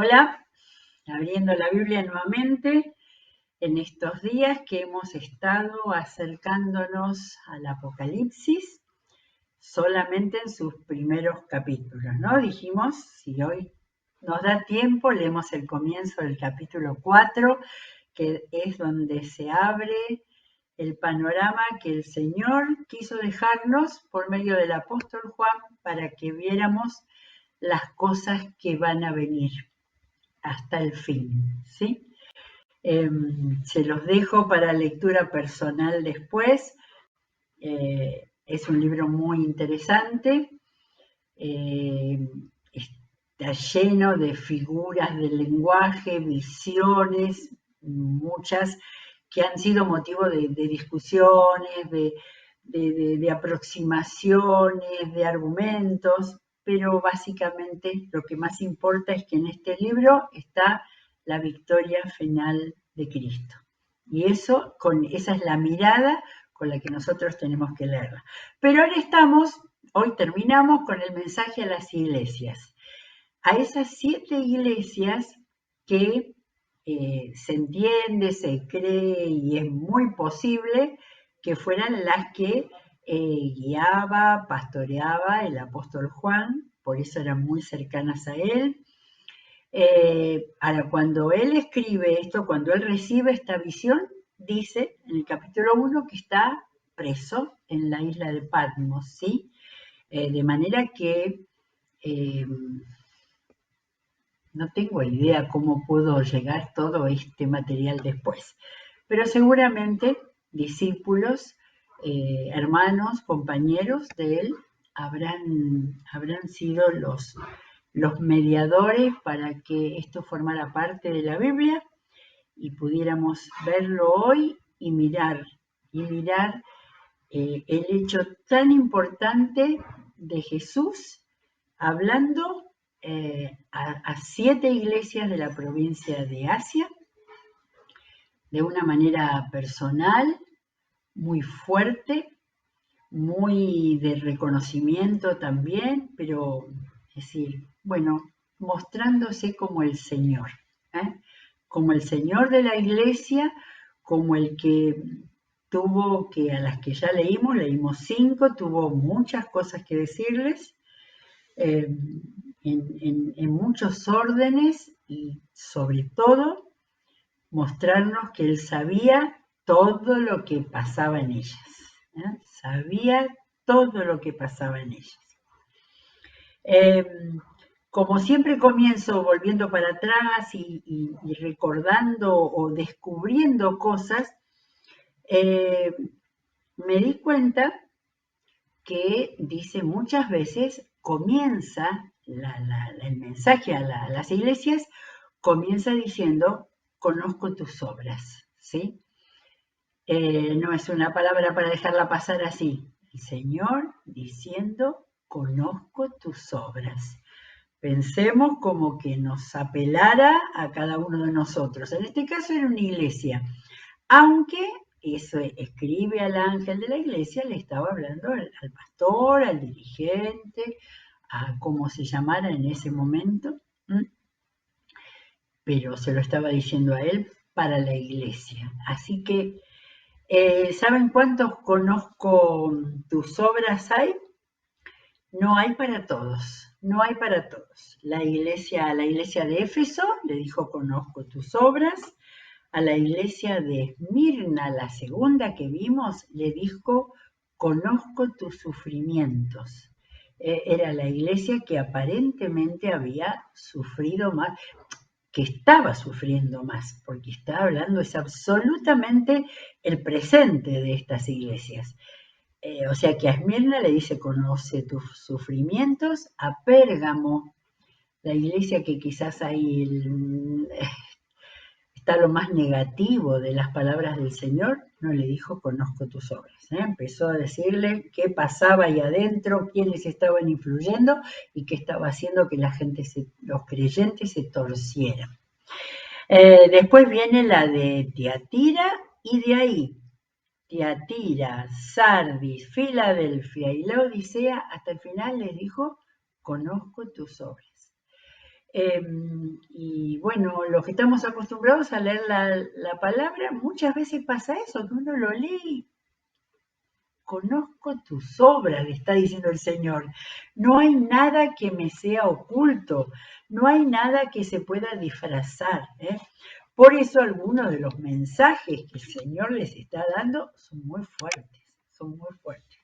Hola, abriendo la Biblia nuevamente en estos días que hemos estado acercándonos al Apocalipsis solamente en sus primeros capítulos, ¿no? Dijimos, si hoy nos da tiempo, leemos el comienzo del capítulo 4, que es donde se abre el panorama que el Señor quiso dejarnos por medio del apóstol Juan para que viéramos las cosas que van a venir hasta el fin, ¿sí? Se los dejo para lectura personal después. Es un libro muy interesante. Está lleno de figuras del lenguaje, visiones, muchas que han sido motivo de discusiones, de aproximaciones, de argumentos, pero básicamente lo que más importa es que en este libro está la victoria final de Cristo. Y esa es la mirada con la que nosotros tenemos que leerla. Pero ahora hoy terminamos con el mensaje a las iglesias. A esas 7 iglesias que se entiende, se cree y es muy posible que fueran las que guiaba, pastoreaba el apóstol Juan, por eso eran muy cercanas a él. Ahora, cuando él escribe esto, cuando él recibe esta visión, dice en el capítulo 1 que está preso en la isla de Patmos, ¿sí? De manera que no tengo idea cómo pudo llegar todo este material después, pero seguramente discípulos, hermanos, compañeros de él habrán sido los mediadores para que esto formara parte de la Biblia y pudiéramos verlo hoy y mirar el hecho tan importante de Jesús hablando a 7 iglesias de la provincia de Asia de una manera personal, muy fuerte, muy de reconocimiento también, pero es decir, bueno, mostrándose como el Señor, como el Señor de la iglesia, como el que tuvo a las que ya leímos 5, tuvo muchas cosas que decirles, en muchos órdenes y sobre todo mostrarnos que él sabía todo lo que pasaba en ellas, sabía todo lo que pasaba en ellas. Como siempre comienzo volviendo para atrás y recordando o descubriendo cosas, me di cuenta que dice muchas veces, comienza el mensaje a las iglesias, comienza diciendo, conozco tus obras, ¿sí? No es una palabra para dejarla pasar así. El Señor diciendo, conozco tus obras. Pensemos como que nos apelara a cada uno de nosotros. En este caso era una iglesia, aunque eso escribe al ángel de la iglesia, le estaba hablando al pastor, al dirigente, a cómo se llamara en ese momento, pero se lo estaba diciendo a él para la iglesia. Así que, ¿saben cuántos conozco tus obras hay? No hay para todos, no hay para todos. A la iglesia de Éfeso le dijo, conozco tus obras. A la iglesia de Esmirna, la segunda que vimos, le dijo, conozco tus sufrimientos. Era la iglesia que aparentemente había sufrido más, que estaba sufriendo más, porque está hablando, es absolutamente el presente de estas iglesias. O sea que a Esmirna le dice, conoce tus sufrimientos. A Pérgamo, la iglesia que quizás ahí está lo más negativo de las palabras del Señor, no le dijo, conozco tus obras. Empezó a decirle qué pasaba ahí adentro, quiénes estaban influyendo y qué estaba haciendo que la gente, los creyentes se torcieran. Después viene la de Tiatira y de ahí Tiatira, Sardis, Filadelfia y la Odisea, hasta el final les dijo, conozco tus obras. Y bueno, los que estamos acostumbrados a leer la palabra, muchas veces pasa eso, que uno lo lee. Conozco tus obras, le está diciendo el Señor. No hay nada que me sea oculto, no hay nada que se pueda disfrazar. Por eso algunos de los mensajes que el Señor les está dando son muy fuertes, son muy fuertes.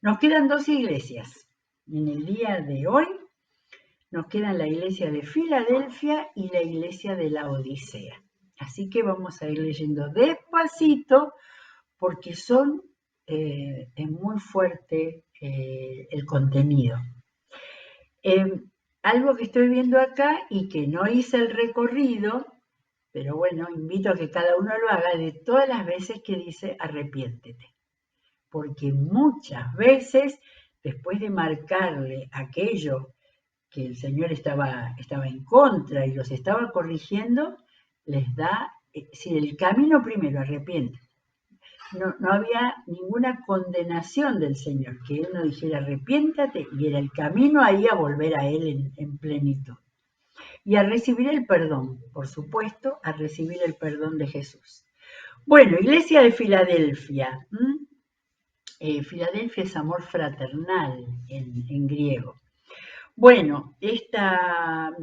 Nos quedan dos iglesias. En el día de hoy nos quedan la iglesia de Filadelfia y la iglesia de la Odisea. Así que vamos a ir leyendo despacito porque es muy fuerte el contenido. Algo que estoy viendo acá y que no hice el recorrido, pero bueno, invito a que cada uno lo haga de todas las veces que dice arrepiéntete. Porque muchas veces, después de marcarle aquello que el Señor estaba en contra y los estaba corrigiendo, les da, si el camino primero arrepiente. No había ninguna condenación del Señor, que Él no dijera arrepiéntate, y era el camino ahí a volver a Él en plenitud. Y a recibir el perdón, por supuesto, a recibir el perdón de Jesús. Bueno, Iglesia de Filadelfia. Filadelfia es amor fraternal en griego. Bueno, esta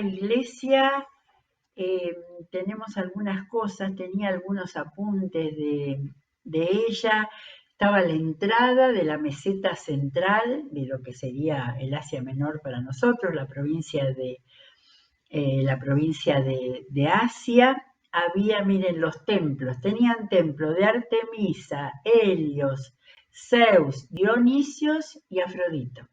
iglesia, tenemos algunas cosas, tenía algunos apuntes de ella. Estaba la entrada de la meseta central de lo que sería el Asia Menor para nosotros, la provincia de Asia. Había, miren, los templos, tenían templo de Artemisa, Helios, Zeus, Dionisios y Afrodito.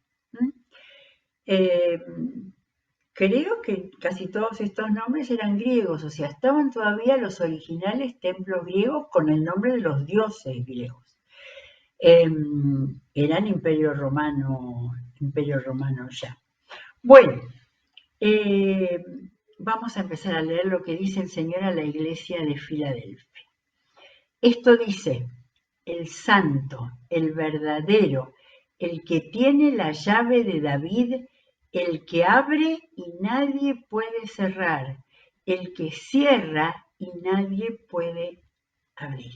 Creo que casi todos estos nombres eran griegos, o sea, estaban todavía los originales templos griegos con el nombre de los dioses griegos. Eran imperio romano ya. Bueno, vamos a empezar a leer lo que dice el Señor a la iglesia de Filadelfia. Esto dice: el santo, el verdadero, el que tiene la llave de David, el que abre y nadie puede cerrar, el que cierra y nadie puede abrir.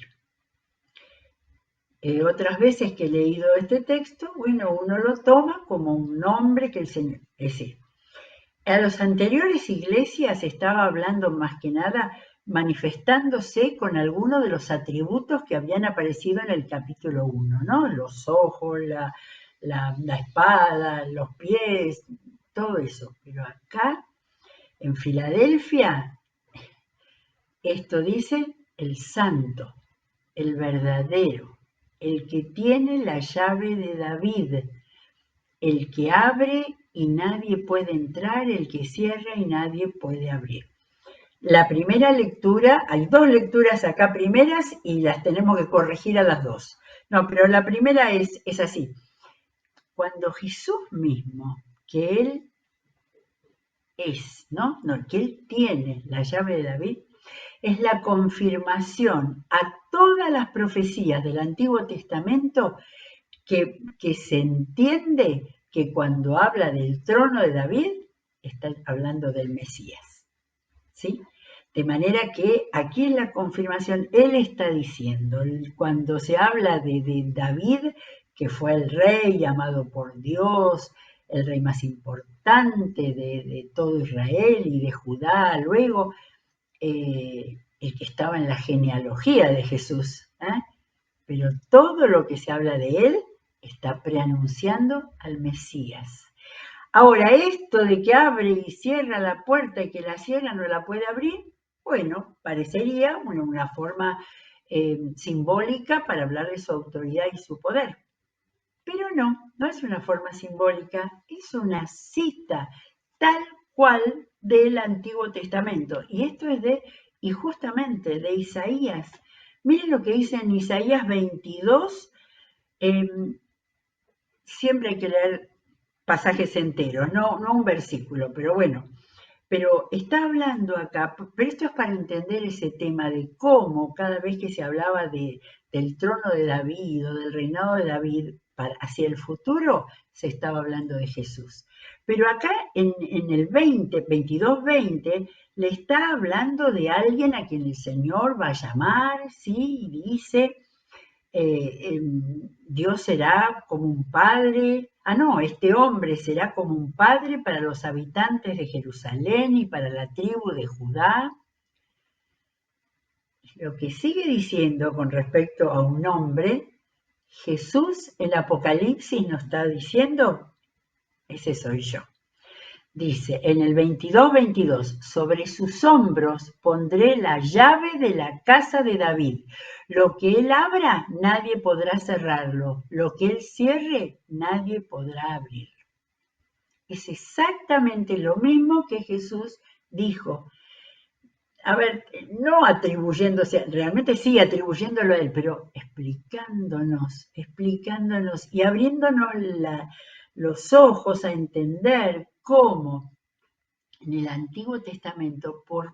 Otras veces que he leído este texto, bueno, uno lo toma como un nombre que el Señor... Es decir, a las anteriores iglesias estaba hablando más que nada, manifestándose con algunos de los atributos que habían aparecido en el capítulo 1, ¿no? Los ojos, la espada, los pies, todo eso. Pero acá, en Filadelfia, esto dice el santo, el verdadero, el que tiene la llave de David, el que abre y nadie puede entrar, el que cierra y nadie puede abrir. La primera lectura, hay dos lecturas acá primeras y las tenemos que corregir a las dos. No, pero la primera es así. Cuando Jesús mismo, que Él es, ¿no? Que Él tiene la llave de David, es la confirmación a todas las profecías del Antiguo Testamento que se entiende que cuando habla del trono de David, está hablando del Mesías, ¿sí? De manera que aquí en la confirmación, él está diciendo, cuando se habla de David, que fue el rey amado por Dios, el rey más importante de todo Israel y de Judá, luego el que estaba en la genealogía de Jesús, pero todo lo que se habla de él está preanunciando al Mesías. Ahora, esto de que abre y cierra la puerta y que la cierra no la puede abrir, bueno, parecería una forma simbólica para hablar de su autoridad y su poder. Pero no es una forma simbólica, es una cita tal cual del Antiguo Testamento. Y esto es y justamente de Isaías. Miren lo que dice en Isaías 22, siempre hay que leer pasajes enteros, no un versículo, pero bueno. Pero está hablando acá, pero esto es para entender ese tema de cómo cada vez que se hablaba del trono de David o del reinado de David, hacia el futuro, se estaba hablando de Jesús. Pero acá en el 22:20, le está hablando de alguien a quien el Señor va a llamar, ¿sí? Y dice, Dios será como un padre, este hombre será como un padre para los habitantes de Jerusalén y para la tribu de Judá. Lo que sigue diciendo con respecto a un hombre, Jesús en Apocalipsis nos está diciendo, ese soy yo. Dice en el 22:22, sobre sus hombros pondré la llave de la casa de David. Lo que él abra, nadie podrá cerrarlo. Lo que él cierre, nadie podrá abrirlo. Es exactamente lo mismo que Jesús dijo. A ver, no atribuyéndose, realmente sí atribuyéndolo a él, pero explicándonos y abriéndonos los ojos a entender cómo en el Antiguo Testamento, por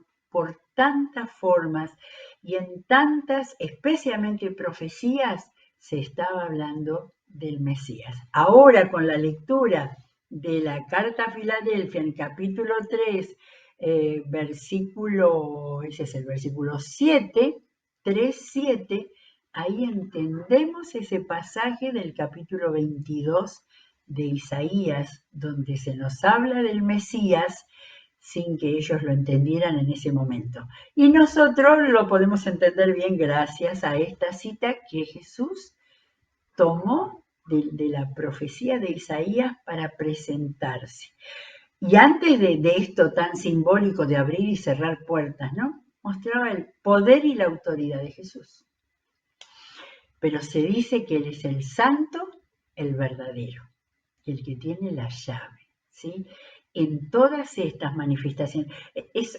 tantas formas y en tantas, especialmente profecías, se estaba hablando del Mesías. Ahora con la lectura de la carta a Filadelfia en capítulo 3, ese es el versículo 7, 3:7, ahí entendemos ese pasaje del capítulo 22 de Isaías, donde se nos habla del Mesías sin que ellos lo entendieran en ese momento. Y nosotros lo podemos entender bien gracias a esta cita que Jesús tomó de la profecía de Isaías para presentarse. Y antes de esto tan simbólico de abrir y cerrar puertas, ¿no? Mostraba el poder y la autoridad de Jesús. Pero se dice que Él es el santo, el verdadero, el que tiene la llave, ¿sí? En todas estas manifestaciones.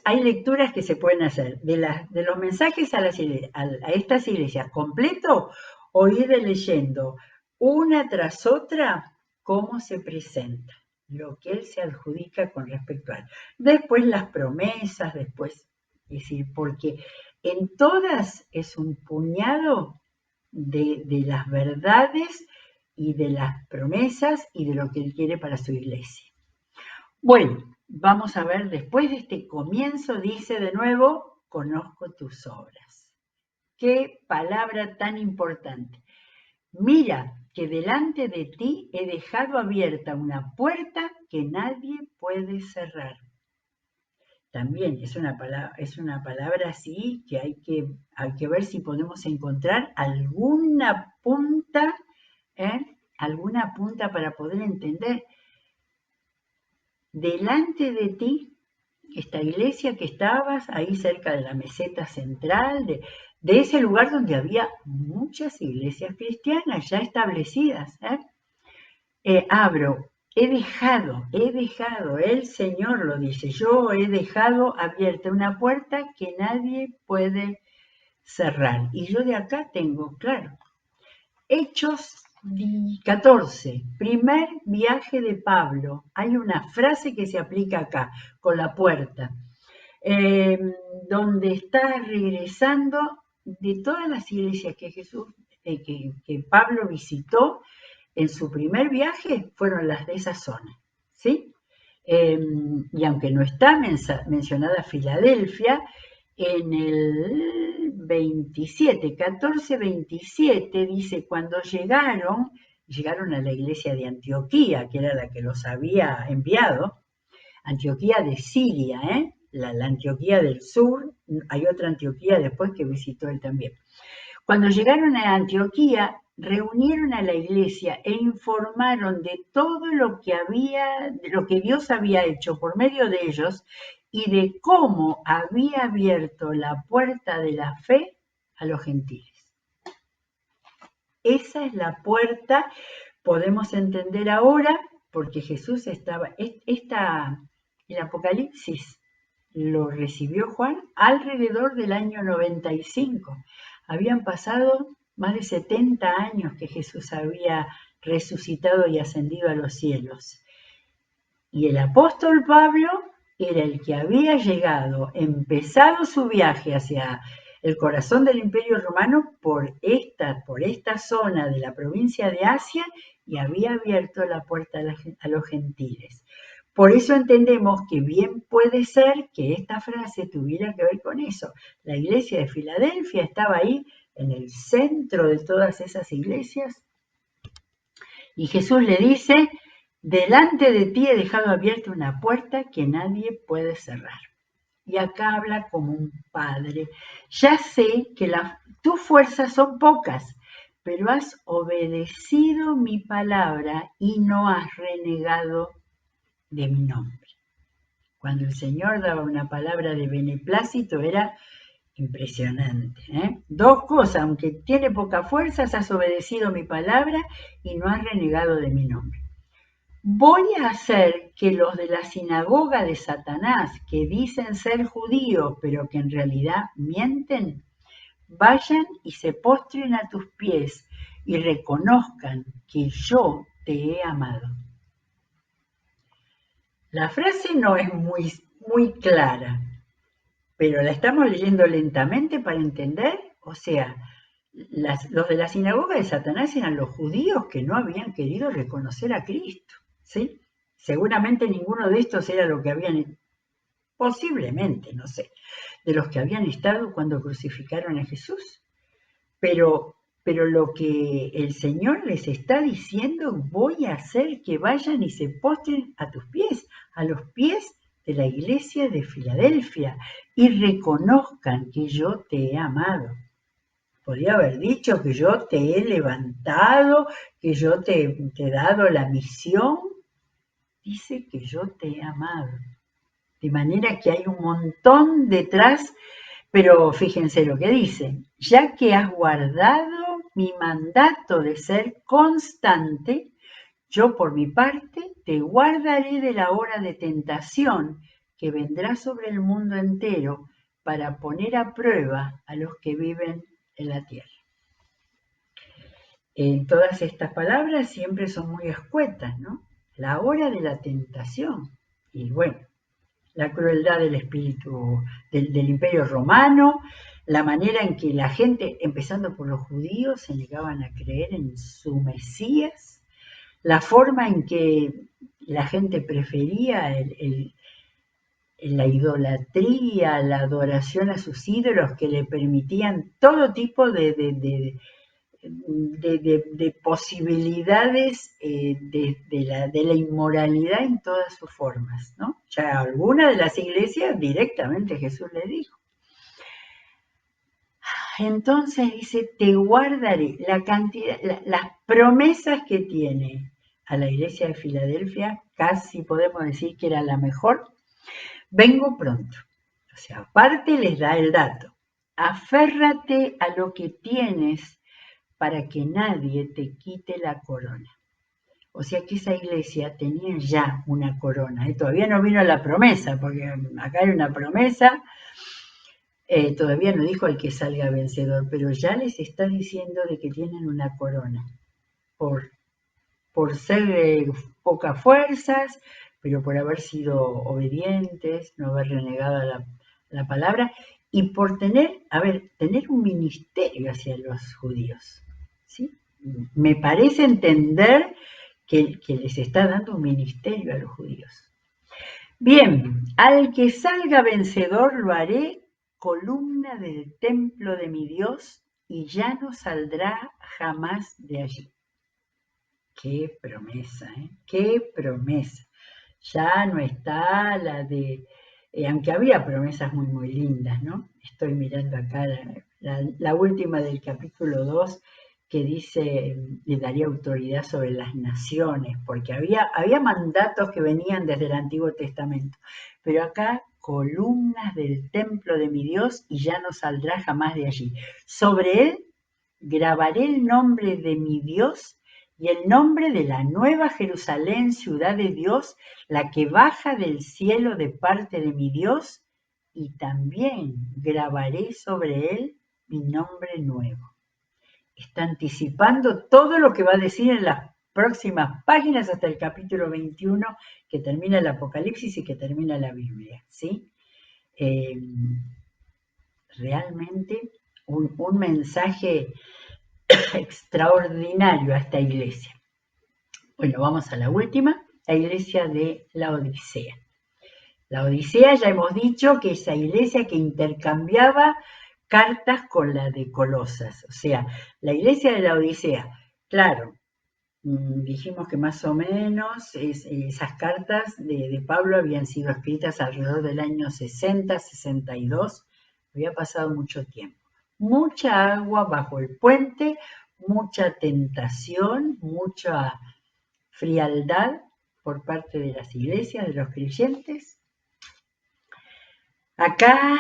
Hay lecturas que se pueden hacer de los mensajes a estas iglesias completo, o ir leyendo una tras otra cómo se presenta, lo que él se adjudica con respecto a él. Después las promesas, es decir, porque en todas es un puñado de las verdades y de las promesas y de lo que él quiere para su iglesia. Bueno, vamos a ver, después de este comienzo, dice de nuevo, conozco tus obras. Qué palabra tan importante. Mira que delante de ti he dejado abierta una puerta que nadie puede cerrar. También es una palabra así que hay que ver si podemos encontrar alguna punta para poder entender. Delante de ti, esta iglesia que estabas ahí cerca de la meseta central, de ese lugar donde había muchas iglesias cristianas ya establecidas. Abro, he dejado, el Señor lo dice, yo he dejado abierta una puerta que nadie puede cerrar. Y yo de acá tengo, claro, Hechos 14, primer viaje de Pablo. Hay una frase que se aplica acá, con la puerta, donde está regresando de todas las iglesias que que Pablo visitó en su primer viaje, fueron las de esa zona, ¿sí? Y aunque no está mencionada Filadelfia, en el 14:27 dice, cuando llegaron a la iglesia de Antioquía, que era la que los había enviado, Antioquía de Siria, la Antioquía del sur, hay otra Antioquía después que visitó él también. Cuando llegaron a Antioquía, reunieron a la iglesia e informaron de todo lo que Dios había hecho por medio de ellos y de cómo había abierto la puerta de la fe a los gentiles. Esa es la puerta, podemos entender ahora, porque Jesús estaba, el Apocalipsis lo recibió Juan alrededor del año 95. Habían pasado más de 70 años que Jesús había resucitado y ascendido a los cielos. Y el apóstol Pablo era el que había empezado su viaje hacia el corazón del Imperio Romano por esta zona de la provincia de Asia, y había abierto la puerta a los gentiles. Por eso entendemos que bien puede ser que esta frase tuviera que ver con eso. La iglesia de Filadelfia estaba ahí en el centro de todas esas iglesias. Y Jesús le dice, delante de ti he dejado abierta una puerta que nadie puede cerrar. Y acá habla como un padre. Ya sé que tus fuerzas son pocas, pero has obedecido mi palabra y no has renegado de mi nombre. Cuando el Señor daba una palabra de beneplácito era impresionante. Dos cosas, aunque tiene pocas fuerzas, has obedecido mi palabra y no has renegado de mi nombre. Voy a hacer que los de la sinagoga de Satanás, que dicen ser judíos, pero que en realidad mienten, vayan y se postren a tus pies y reconozcan que yo te he amado. La frase no es muy clara, pero la estamos leyendo lentamente para entender. O sea, los de la sinagoga de Satanás eran los judíos que no habían querido reconocer a Cristo, ¿sí? Seguramente ninguno de estos era lo que habían, posiblemente, no sé, de los que habían estado cuando crucificaron a Jesús. Pero lo que el Señor les está diciendo, voy a hacer que vayan y se postren a tus pies, a los pies de la iglesia de Filadelfia, y reconozcan que yo te he amado. Podría haber dicho que yo te he levantado, que yo te he dado la misión. Dice que yo te he amado. De manera que hay un montón detrás, pero fíjense lo que dice. Ya que has guardado mi mandato de ser constante, yo por mi parte te guardaré de la hora de tentación que vendrá sobre el mundo entero para poner a prueba a los que viven en la tierra. Todas estas palabras siempre son muy escuetas, ¿no? La hora de la tentación. Y bueno, la crueldad del espíritu del imperio romano, la manera en que la gente, empezando por los judíos, se negaban a creer en su Mesías, la forma en que la gente prefería la idolatría, la adoración a sus ídolos que le permitían todo tipo de posibilidades de la inmoralidad en todas sus formas, ¿no? Ya alguna de las iglesias directamente Jesús le dijo. Entonces dice, te guardaré la cantidad, las promesas que tiene a la iglesia de Filadelfia, casi podemos decir que era la mejor. Vengo pronto. O sea, aparte les da el dato. Aférrate a lo que tienes para que nadie te quite la corona. O sea que esa iglesia tenía ya una corona. Todavía no vino la promesa, porque acá hay una promesa. Todavía no dijo el que salga vencedor, pero ya les está diciendo de que tienen una corona. Por ser pocas fuerzas, pero por haber sido obedientes, no haber renegado la palabra, y por tener un ministerio hacia los judíos. ¿Sí? Me parece entender que les está dando un ministerio a los judíos. Bien, al que salga vencedor lo haré columna del templo de mi Dios y ya no saldrá jamás de allí. Qué promesa, ¿eh? Qué promesa. Ya no está la de, aunque había promesas muy lindas, ¿no? Estoy mirando acá la última del capítulo 2 que dice, le daría autoridad sobre las naciones, porque había mandatos que venían desde el Antiguo Testamento, pero acá columnas del templo de mi Dios y ya no saldrá jamás de allí. Sobre él grabaré el nombre de mi Dios y el nombre de la nueva Jerusalén, ciudad de Dios, la que baja del cielo de parte de mi Dios, y también grabaré sobre él mi nombre nuevo. Está anticipando todo lo que va a decir en las próximas páginas hasta el capítulo 21, que termina el Apocalipsis y que termina la Biblia, ¿sí? Realmente un mensaje extraordinario a esta iglesia. Bueno, vamos a la última, la iglesia de la Odisea. La Odisea, ya hemos dicho que esa iglesia que intercambiaba cartas con la de Colosas. O sea, la iglesia de la Odisea, claro, dijimos que más o menos esas cartas de Pablo habían sido escritas alrededor del año 60, 62, había pasado mucho tiempo. Mucha agua bajo el puente, mucha tentación, mucha frialdad por parte de las iglesias, de los creyentes. Acá,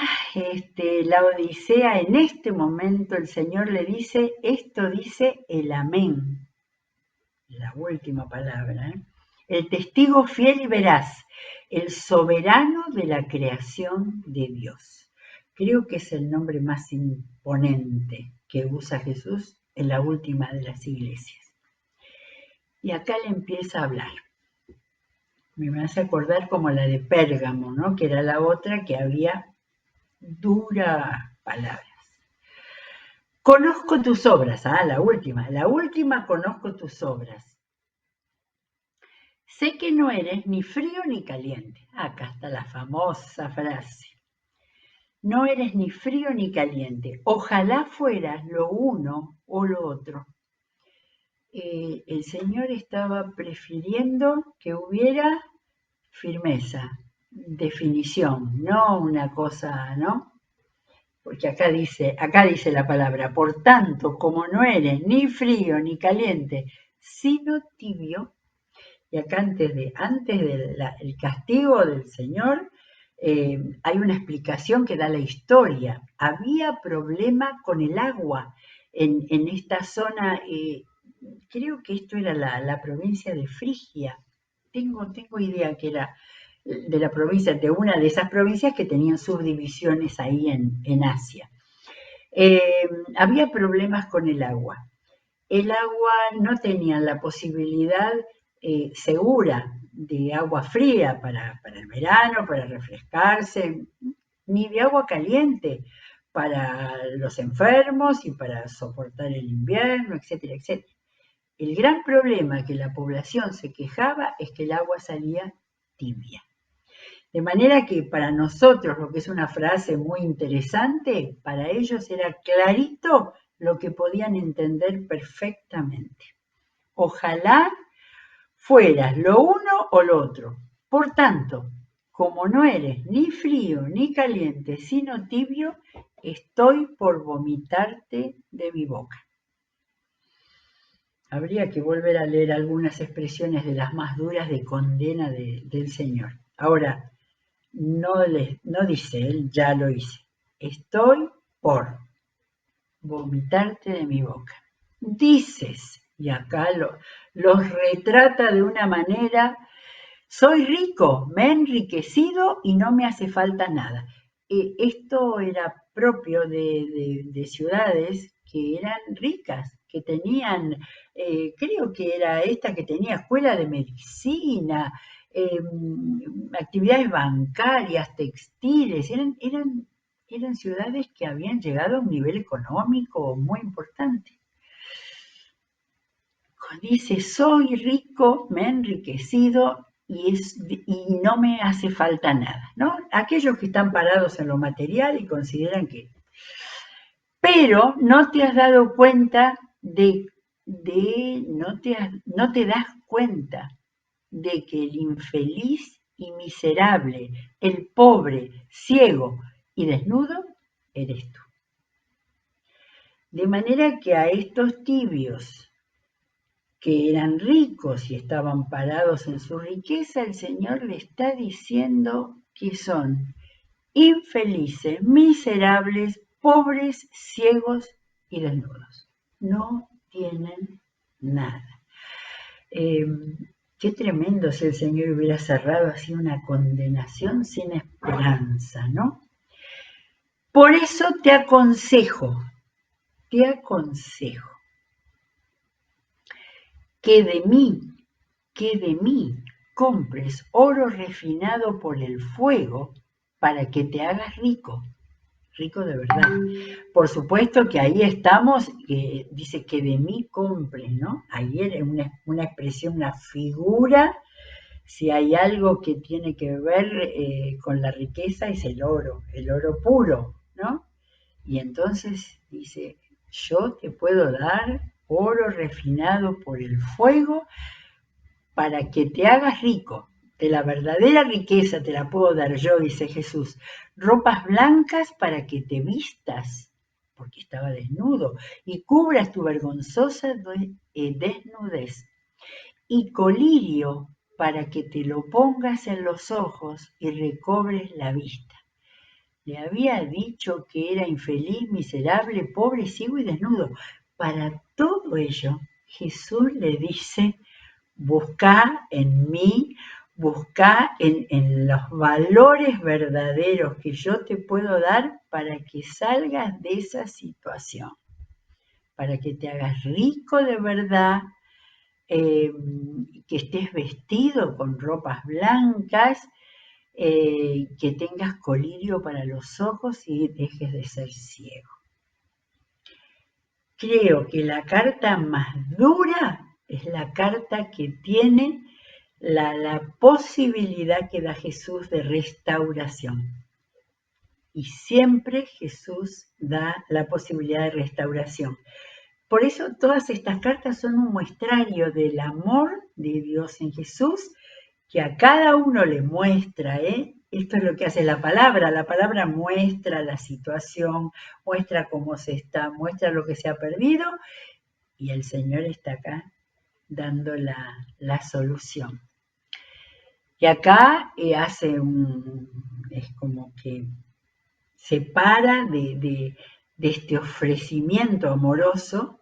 la Odisea, en este momento el Señor le dice, esto dice el amén, la última palabra, ¿eh? El testigo fiel y veraz, el soberano de la creación de Dios. Creo que es el nombre más imponente que usa Jesús en la última de las iglesias. Y acá le empieza a hablar. Me hace acordar como la de Pérgamo, ¿no? Que era la otra que había duras palabras. Conozco tus obras, la última conozco tus obras. Sé que no eres ni frío ni caliente. Acá está la famosa frase. No eres ni frío ni caliente. Ojalá fueras lo uno o lo otro. El Señor estaba prefiriendo que hubiera firmeza, definición, no una cosa, ¿no? Porque acá dice la palabra, por tanto, como no eres ni frío ni caliente, sino tibio, y acá antes del castigo del Señor, hay una explicación que da la historia. Había problema con el agua en esta zona, creo que esto era la provincia de Frigia. Tengo idea que era de la provincia, de una de esas provincias que tenían subdivisiones ahí en Asia. Había problemas con el agua. El agua no tenía la posibilidad segura de agua fría para el verano, para refrescarse, ni de agua caliente para los enfermos y para soportar el invierno, etcétera, etcétera. El gran problema que la población se quejaba es que el agua salía tibia. De manera que para nosotros, lo que es una frase muy interesante, para ellos era clarito lo que podían entender perfectamente. Ojalá fueras lo uno o lo otro. Por tanto, como no eres ni frío ni caliente, sino tibio, estoy por vomitarte de mi boca. Habría que volver a leer algunas expresiones de las más duras de condena del Señor. Ahora, no dice él, ya lo hice. Estoy por vomitarte de mi boca. Dices, y acá los retrata de una manera, soy rico, me he enriquecido y no me hace falta nada. Esto era propio de ciudades que eran ricas, que tenían, creo que era esta que tenía escuela de medicina, actividades bancarias, textiles, eran ciudades que habían llegado a un nivel económico muy importante. Dice, soy rico, me he enriquecido y no me hace falta nada, ¿no? Aquellos que están parados en lo material y consideran que... Pero no te has dado cuenta no te das cuenta de que el infeliz y miserable, el pobre, ciego y desnudo, eres tú. De manera que a estos tibios, que eran ricos y estaban parados en su riqueza, el Señor le está diciendo que son infelices, miserables, pobres, ciegos y desnudos. No tienen nada. Qué tremendo si el Señor hubiera cerrado así una condenación sin esperanza, ¿no? Por eso te aconsejo que de mí compres oro refinado por el fuego para que te hagas rico, rico de verdad. Por supuesto que ahí estamos, dice que de mí compres, ¿no? Ahí era una expresión, una figura. Si hay algo que tiene que ver con la riqueza es el oro puro, ¿no? Y entonces dice, yo te puedo dar oro refinado por el fuego para que te hagas rico. De la verdadera riqueza te la puedo dar yo, dice Jesús. Ropas blancas para que te vistas, porque estaba desnudo, y cubras tu vergonzosa desnudez. Y colirio para que te lo pongas en los ojos y recobres la vista. Le había dicho que era infeliz, miserable, pobre, ciego y desnudo. Para todo ello, Jesús le dice, busca en mí, busca en los valores verdaderos que yo te puedo dar para que salgas de esa situación, para que te hagas rico de verdad, que estés vestido con ropas blancas, que tengas colirio para los ojos y dejes de ser ciego. Creo que la carta más dura es la carta que tiene la posibilidad que da Jesús de restauración. Y siempre Jesús da la posibilidad de restauración. Por eso todas estas cartas son un muestrario del amor de Dios en Jesús, que a cada uno le muestra, Esto es lo que hace la palabra muestra la situación, muestra cómo se está, muestra lo que se ha perdido, y el Señor está acá dando la solución. Y acá es como que se para de este ofrecimiento amoroso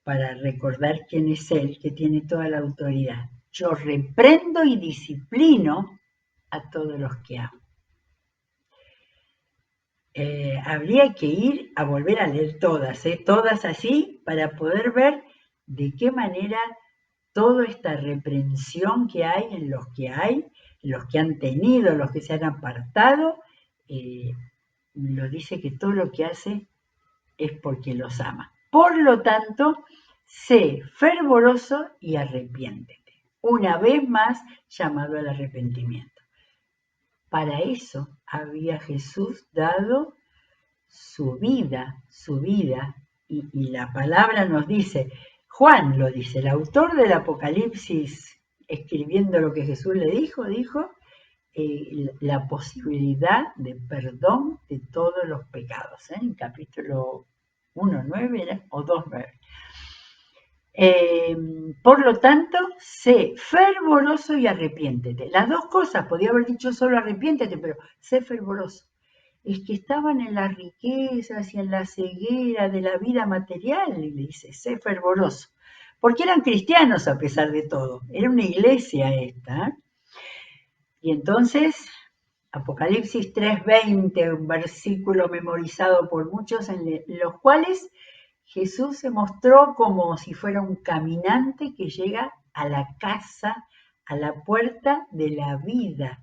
para recordar quién es Él, que tiene toda la autoridad. Yo reprendo y disciplino a todos los que amo. Habría que ir a volver a leer todas así, para poder ver de qué manera toda esta reprensión que hay, en los que han tenido, los que se han apartado, lo dice que todo lo que hace es porque los ama. Por lo tanto, sé fervoroso y arrepiéntete. Una vez más, llamado al arrepentimiento. Para eso había Jesús dado su vida, y la palabra nos dice, Juan lo dice, el autor del Apocalipsis, escribiendo lo que Jesús le dijo, la posibilidad de perdón de todos los pecados, en capítulo 1:9 o 2:9. Por lo tanto, sé fervoroso y arrepiéntete. Las dos cosas, podía haber dicho solo arrepiéntete, pero sé fervoroso. Es que estaban en las riquezas y en la ceguera de la vida material, y le dice, sé fervoroso. Porque eran cristianos a pesar de todo, era una iglesia esta. Y entonces, Apocalipsis 3:20, un versículo memorizado por muchos, en los cuales Jesús se mostró como si fuera un caminante que llega a la casa, a la puerta de la vida.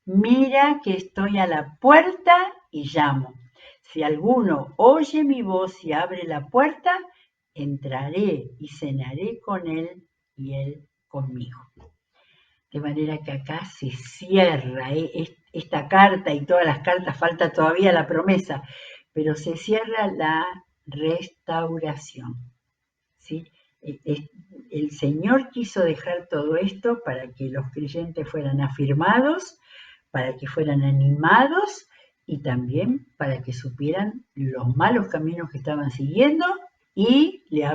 Mira que estoy a la puerta y llamo. Si alguno oye mi voz y abre la puerta, entraré y cenaré con él y él conmigo. De manera que acá se cierra esta carta, y todas las cartas, falta todavía la promesa, pero se cierra la restauración. ¿Sí? El Señor quiso dejar todo esto para que los creyentes fueran afirmados, para que fueran animados y también para que supieran los malos caminos que estaban siguiendo y le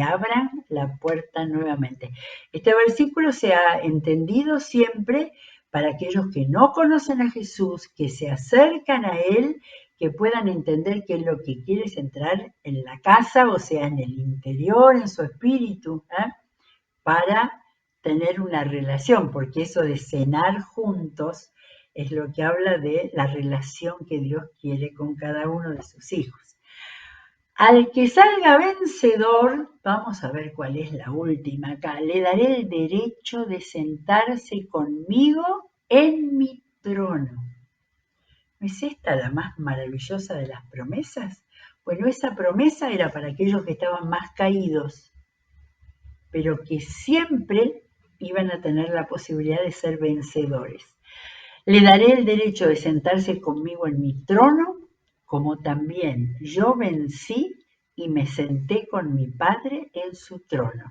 abran la puerta nuevamente. Este versículo se ha entendido siempre para aquellos que no conocen a Jesús, que se acercan a Él, que puedan entender que lo que quiere es entrar en la casa, o sea, en el interior, en su espíritu, para tener una relación, porque eso de cenar juntos es lo que habla de la relación que Dios quiere con cada uno de sus hijos. Al que salga vencedor, vamos a ver cuál es la última acá, le daré el derecho de sentarse conmigo en mi trono, ¿No es esta la más maravillosa de las promesas? Bueno, esa promesa era para aquellos que estaban más caídos, pero que siempre iban a tener la posibilidad de ser vencedores. Le daré el derecho de sentarse conmigo en mi trono, como también yo vencí y me senté con mi Padre en su trono.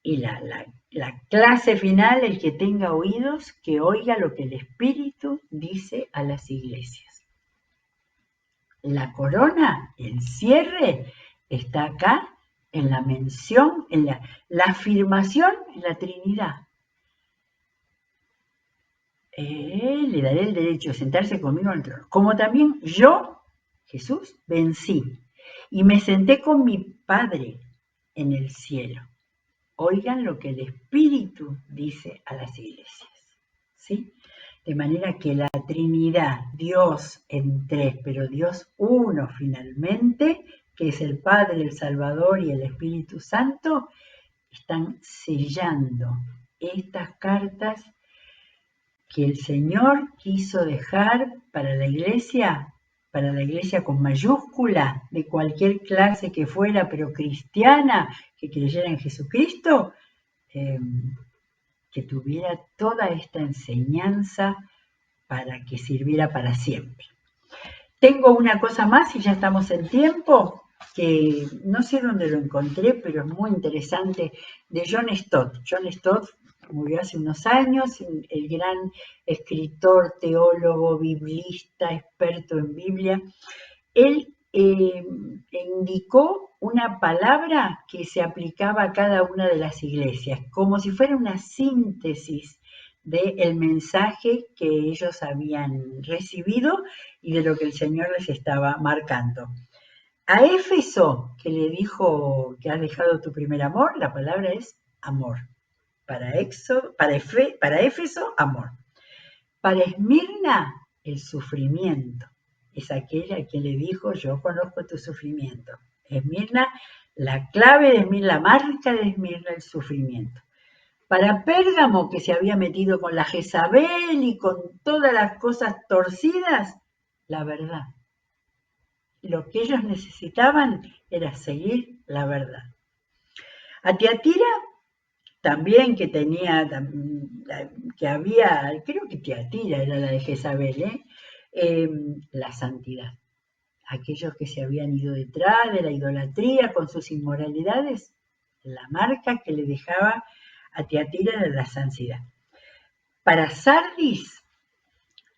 Y la clase final, el que tenga oídos, que oiga lo que el Espíritu dice a las iglesias. La corona, el cierre, está acá en la mención, en la afirmación en la Trinidad. Le daré el derecho de sentarse conmigo en el trono. Como también yo, Jesús, vencí y me senté con mi Padre en el cielo. Oigan lo que el Espíritu dice a las iglesias. ¿Sí? De manera que la Trinidad, Dios en tres, pero Dios uno finalmente, que es el Padre, el Salvador y el Espíritu Santo, están sellando estas cartas que el Señor quiso dejar para la iglesia con mayúscula, de cualquier clase que fuera, pero cristiana, que creyera en Jesucristo, que tuviera toda esta enseñanza para que sirviera para siempre. Tengo una cosa más y ya estamos en tiempo, que no sé dónde lo encontré, pero es muy interesante, de John Stott. John Stott murió hace unos años, el gran escritor, teólogo, biblista, experto en Biblia. Él indicó una palabra que se aplicaba a cada una de las iglesias, como si fuera una síntesis del mensaje que ellos habían recibido y de lo que el Señor les estaba marcando. A Éfeso, que le dijo que has dejado tu primer amor, la palabra es amor. Para Éfeso, amor. Para Esmirna, el sufrimiento. Es aquella a quien le dijo, yo conozco tu sufrimiento. Esmirna, la clave de Esmirna, la marca de Esmirna, el sufrimiento. Para Pérgamo, que se había metido con la Jezabel y con todas las cosas torcidas, la verdad. Lo que ellos necesitaban era seguir la verdad. A Tiatira, también que tenía, que había, creo que Tiatira era la de Jezabel, la santidad. Aquellos que se habían ido detrás de la idolatría con sus inmoralidades, la marca que le dejaba a Tiatira era la santidad. Para Sardis,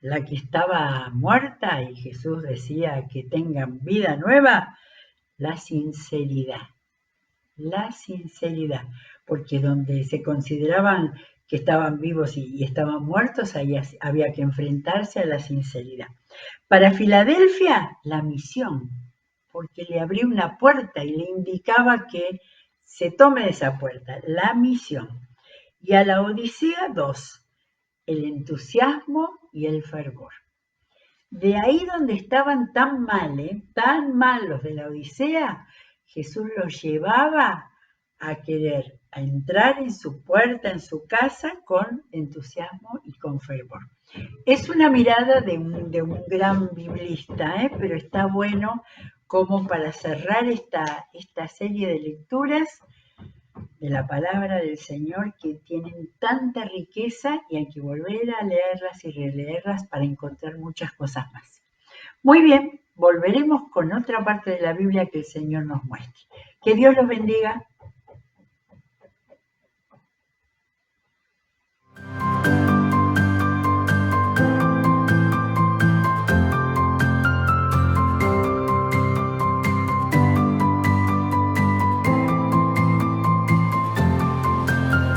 la que estaba muerta y Jesús decía que tengan vida nueva, la sinceridad. La sinceridad, porque donde se consideraban que estaban vivos y estaban muertos, ahí había que enfrentarse a la sinceridad. Para Filadelfia, la misión, porque le abrió una puerta y le indicaba que se tome de esa puerta, la misión. Y a la Odisea, 2, el entusiasmo y el fervor. De ahí donde estaban tan mal los de la Odisea, Jesús los llevaba a querer a entrar en su puerta, en su casa, con entusiasmo y con fervor. Es una mirada de un gran biblista, pero está bueno como para cerrar esta serie de lecturas de la palabra del Señor, que tienen tanta riqueza y hay que volver a leerlas y releerlas para encontrar muchas cosas más. Muy bien, volveremos con otra parte de la Biblia que el Señor nos muestre. Que Dios los bendiga.